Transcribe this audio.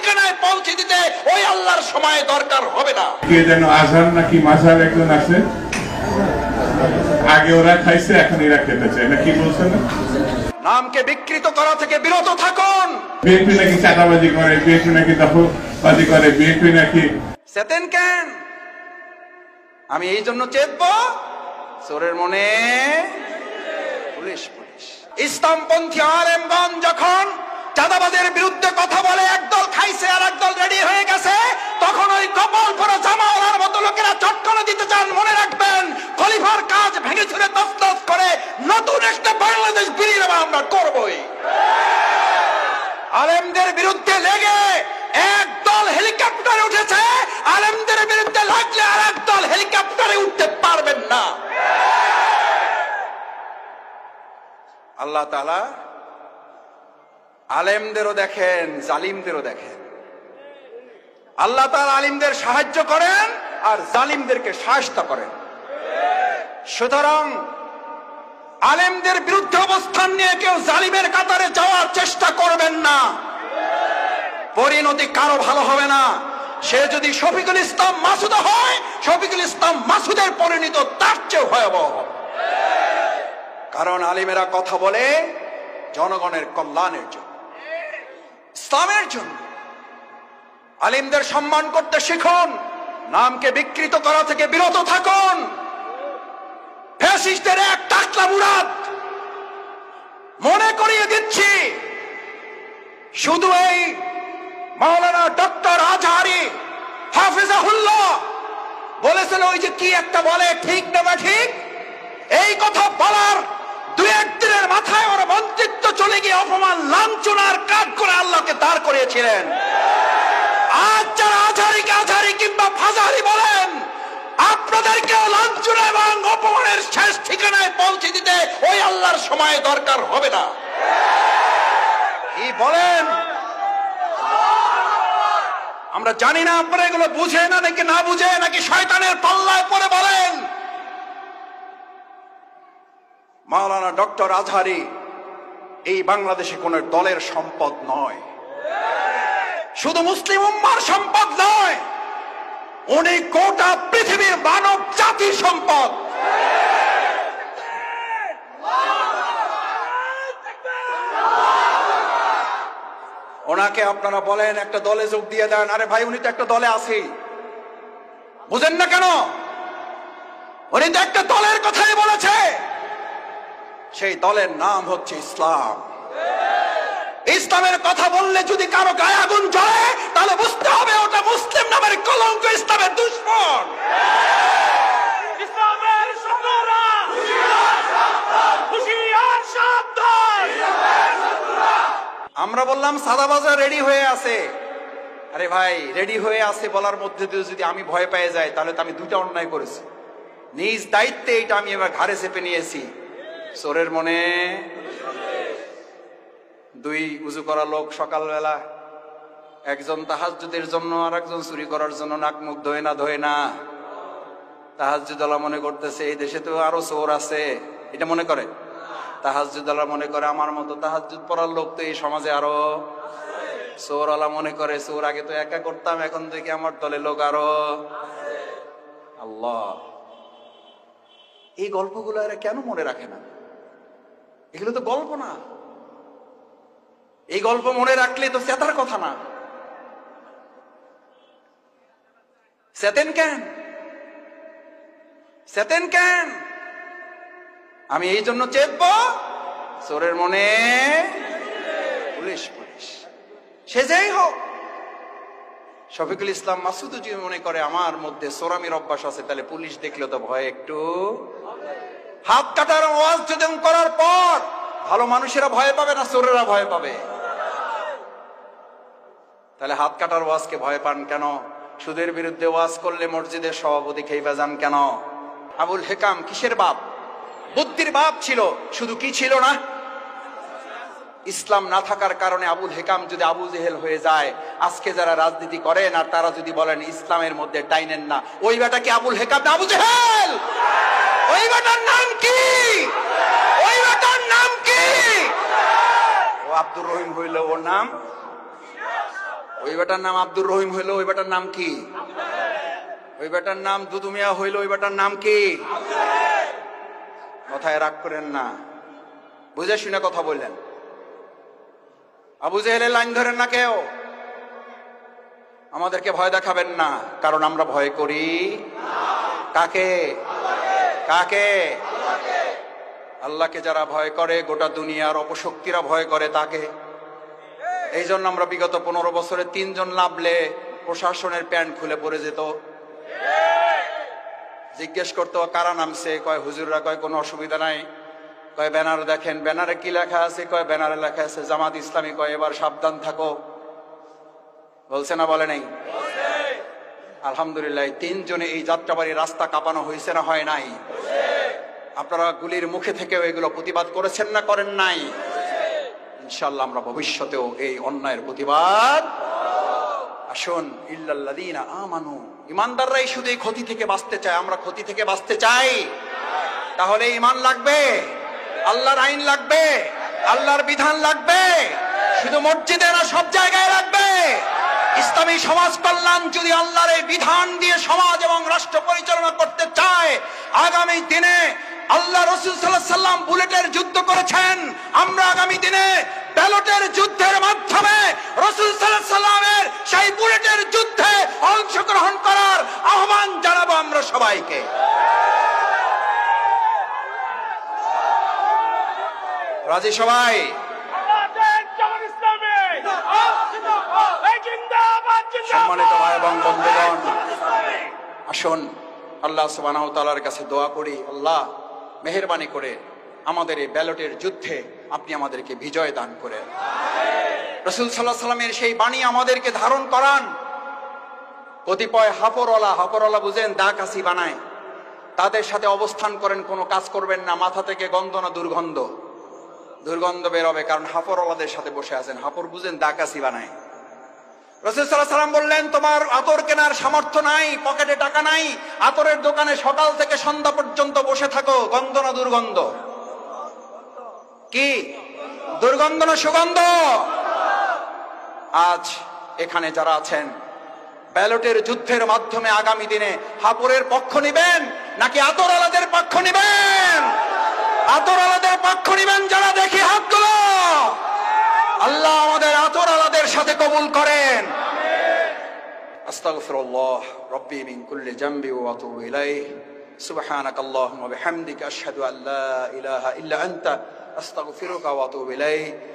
ঠিকানায় পৌঁছে দিতে ওই আল্লাহর সময় দরকার হবে না। কে যেন আজহার নাকি মাঝহার একজন আছে, আগে ওরা খাইছে এখন এরা খেতে চায় না, কি বলছেন? নামকে বিকৃত করা থেকে বিরত থাকুন। বিএনপি নাকি চাঁদাবাজি করে, বিএনপি নাকি দখলবাজি করে, বিএনপি নাকি চেতেন কেন? আমি এই জন্য চেতবো, চোরের মনে পুলিশ পুলিশ। ইসলামপন্থী আলেমগণ যখন চাঁদাবাজের বিরুদ্ধে কথা বলে, একদল খাইছে আর একদল রেডি হয়ে গেছে, তখন ওই কপাল পরা জামাওয়ালার মতো লোকেরা চটকনে দিতে চান। মনে রাখবেন, খলিফার কাজ ভেঙে ছুড়ে তছনছ করে নতুন একটা বাংলাদেশ বিনির্মাণ আমরা করবই। আলেমদের বিরুদ্ধে লেগে একদল হেলিকপ্টারে উঠেছে, আলেমদের বিরুদ্ধে লাগলে আর একদল হেলিকপ্টারে উঠতে পারবেন না। আল্লাহ তাআলা আলেমদেরও দেখেন, জালিমদেরও দেখেন। আল্লাহ তাআলা আলিমদের সাহায্য করেন আর জালিমদেরকে শায়েস্তা করেন। সুতরাং আলেমদের বিরুদ্ধে অবস্থান নিয়ে কেউ জালিমের কাতারে যাওয়ার চেষ্টা করবেন না, পরিণতি কারো ভালো হবে না। সে যদি শফিকুল ইসলাম মাসুদ হয়, শফিকুল ইসলাম মাসুদের পরিণতি তার চেয়ে ভয়াবহ। কারণ আলিমেরা কথা বলে জনগণের কল্যাণের জন্য, ইসলামের জন্য। আলিমদের সম্মান করতে শিখুন, নামকে বিকৃত করা থেকে বিরত থাকুন। ফ্যাসিস্টদের এক টাকলা মুরাদ মনে করিয়ে দিচ্ছি, শুধু এই মাওলানা ডক্টর আজহারি হাফিজাহুল্লাহ বলেছিল, ওই যে কি একটা বলে, ঠিক না বা ঠিক, এই কথা বলার দুই একদিনের মাথায় ওর মন্ত্রিত্ব চলে গিয়ে অপমান লাঞ্ছনার কাজ করে আল্লাহকে দাঁড় করিয়েছিলেন। আজ যারা আজহারিকে আজহারি কিংবা ফাজাহারি বলেন, আপনাদেরকে লাঞ্ছনা এবং অপমানের শেষ ঠিকানায় পৌঁছে দিতে ওই আল্লাহর সময় দরকার হবে না। কি বলেন? আমরা জানি না আপনারা এগুলো বুঝে না নাকি না বুঝে, নাকি শয়তানের পাল্লায় পড়ে বলেন। মাওলানা ডক্টর আজহারি এই বাংলাদেশে কোন দলের সম্পদ নয়, শুধু মুসলিম উম্মার সম্পদ নয়, উনি গোটা পৃথিবীর মানব জাতির সম্পদ। ওনাকে আপনারা বলেন একটা দলে যোগ দিয়ে দেন, আরে ভাই উনি তো একটা দলে আছে, বুঝেন না কেন? উনি তো একটা দলের কথাই বলেছে, সেই দলের নাম হচ্ছে ইসলাম। ইসলামের কথা বললে যদি কারো গায়ে আগুন জ্বলে, তাহলে বুঝতে হবে ওটা মুসলিম নামের কলঙ্ক, ইসলামের দুশমন। ইসলামের শত্রুরা হুঁশিয়ার সাবধান। আমরা বললাম সাদাবাজার রেডি হয়ে আছে। আরে ভাই, রেডি হয়ে আছে বলার মধ্যে দিয়ে যদি আমি ভয় পেয়ে যাই, তাহলে তো আমি দুইটা অন্যায় করেছি। নিজ দায়িত্বে এটা আমি এবার ঘাড়ে চেপে নিয়েছি। চোরের মনে দুই উজু করা লোক সকালবেলা, একজন তাহাজ্জুদের জন্য আর একজন চুরি করার জন্য নাক মুখ ধোয় না। তাহাজ্জুদওয়ালা মনে করতেছে এই দেশে তো আরো চোর আছে, এটা মনে করে। তাহাজ্জুদওয়ালা মনে করে আমার মতো তাহাজ্জুদ পড়ার লোক তো এই সমাজে আরো। চোরওয়ালা মনে করে চোর আগে তো একা করতাম, এখন থেকে আমার দলে লোক আরো। আল্লাহ, এই গল্পগুলো এরা কেন মনে রাখে না? এগুলো তো গল্প না, এই গল্প মনে রাখলে তো চেতার কথা না। চেতেন কেন? চেতেন কেন? আমি এই জন্য চেতবো, চোরের মনে পুলিশ পুলিশ। সে যেই হোক, শফিকুল ইসলাম মাসুদ যদি মনে করে আমার মধ্যে চোরামির অভ্যাস আছে, তাহলে পুলিশ দেখলে তো ভয় একটু। হাত কাটার ওয়াজ যদি করার পর ভালো মানুষেরা ভয় পাবে না চোরেরা ভয় পাবে? তাহলে হাত কাটার ওয়াজকে ভয় পান কেন? সুদের বিরুদ্ধে ওয়াজ করলে মসজিদের সভাপতি খেইবা যান কেন? আবুল হেকাম কিসের বাপ? বুদ্ধির বাপ ছিল, শুধু কি ছিল না? ইসলাম না থাকার কারণে আবুল হেকাম যদি আবু জেহেল হয়ে যায়, আজকে যারা রাজনীতি করেন আর তারা যদি বলেন ইসলামের মধ্যে টাইনেন না, ওই বেটা কি আবুল হেকাম না আবু জেহেল? ওই বেটার নাম কি? ওই বেটার নাম কি? ও আব্দুর রহিম হইল ওর নাম, ওই বেটার নাম আব্দুর রহিম হইলো, ওই বেটার নাম কি? ওই বেটার নাম দুদু মিয়া হইলো, ওই বেটার নাম কি? কথায় রাগ করেন না, বুঝে শুনে কথা বললেন। আবু জেহেলের লাইন ধরেন না কেউ, আমাদেরকে ভয় দেখাবেন না, কারণ আমরা ভয় করি কাকে? কাকে? আল্লাহকে যারা ভয় করে, গোটা দুনিয়ার অপশক্তিরা ভয় করে তাকে। এই জন্য আমরা বিগত 15 বছরে 3 জন নামলে প্রশাসনের প্যান্ট খুলে পড়ে যেত। জিজ্ঞেস করতো কারা নামছে, কয় হুজুররা, কয় কোনো অসুবিধা নাই, কয় ব্যানার দেখেন, ব্যানারে কি লেখা আছে, কয় ব্যানারে লেখা আছে জামাত ইসলামী, কয় এবার সাবধান থাকো। বলছে না বলে নাই? আলহামদুলিল্লাহ 3 জনে এই যাত্রাবাড়ি রাস্তা কাঁপানো হয়েছে না হয় নাই? আপনারা গুলির মুখে থেকেও এগুলো প্রতিবাদ করেছেন না করেন নাই? ইনশাআল্লাহ আমরা ভবিষ্যতেও এই অন্যায়ের প্রতিবাদ। আসুন, ইল্লাল্লাযীনা আমানু, ঈমানদাররাই শুধু এই ক্ষতি থেকে বাঁচতে চায়। আমরা ক্ষতি থেকে বাঁচতে চাই, তাহলে ঈমান লাগবে, আল্লাহর আইন লাগবে, আল্লাহর বিধান লাগবে। শুধু মসজিদে না, সব জায়গায় লাগবে। ইসলামী সমাজ কল্যাণ যদি আল্লাহর এই বিধান দিয়ে সমাজ এবং রাষ্ট্র পরিচালনা করতে চায়, আগামী দিনে আল্লাহ রাসূল সাল্লাল্লাহু আলাইহি ওয়াসাল্লাম বুলেটের যুদ্ধ করেছেন, আমরা আগামী দিনে ব্যালটের যুদ্ধের মাধ্যমে রাসূল সাল্লাল্লাহু আলাইহি ওয়াসাল্লামের সেই বুলেটের যুদ্ধে অংশগ্রহণ করার আহ্বান জানাবো আমরা সবাইকে। রাজি সবাই? সম্মানিত ভাই এবং বন্ধুগণ, আসুন আল্লাহ সুবহানাহু ওয়া তাআলার কাছে দোয়া করি, আল্লাহ মেহেরবানি করে আমাদের এই ব্যালটের যুদ্ধে আপনি আমাদেরকে বিজয় দান করেন। রাসূল সাল্লাল্লাহু আলাইহি ওয়াসাল্লামের সেই বাণী আমাদেরকে ধারণ করান। কতিপয় হাফরওয়ালা বুঝেন, দা কাশি বানায়, তাদের সাথে অবস্থান করেন, কোনো কাজ করবেন না। মাথা থেকে গন্ধ না দুর্গন্ধ বেরোবে, কারণ হাফরওয়ালাদের সাথে বসে আছেন। হাফর বুঝেন, দা কাশি বানায়। রাসূল সাল্লাল্লাহু আলাইহি ওয়াসাল্লাম বললেন, তোমার আতর কেনার সামর্থ্য নাই, পকেটে টাকা নাই, আতরের দোকানে সকাল থেকে সন্ধ্যা পর্যন্ত বসে থাকো। গন্ধ না দুর্গন্ধ? কি দুর্গন্ধ না সুগন্ধ? আজ এখানে যারা আছেন, ব্যালটের যুদ্ধের মাধ্যমে আগামী দিনে হাপরের পক্ষ নিবেন নাকি আতরওয়ালাদের পক্ষ নিবেন? আতরওয়ালাদের পক্ষ নিবেন যারা, দেখি হাতগুলো। আল্লাহ আমাদের আতরওয়ালাদের সাথে কবুল করেন। আস্তাগফিরুল্লাহ রাব্বি মিন কুল্লি যামবি ওয়া আতুবু ইলাইহি। সুবহানাকাল্লাহুম্মা ওয়া বিহামদিকা আশহাদু আল্লা ইলাহা ইল্লা আনতা আস্তাগফিরুকা ওয়া আতুবু ইলাইহি।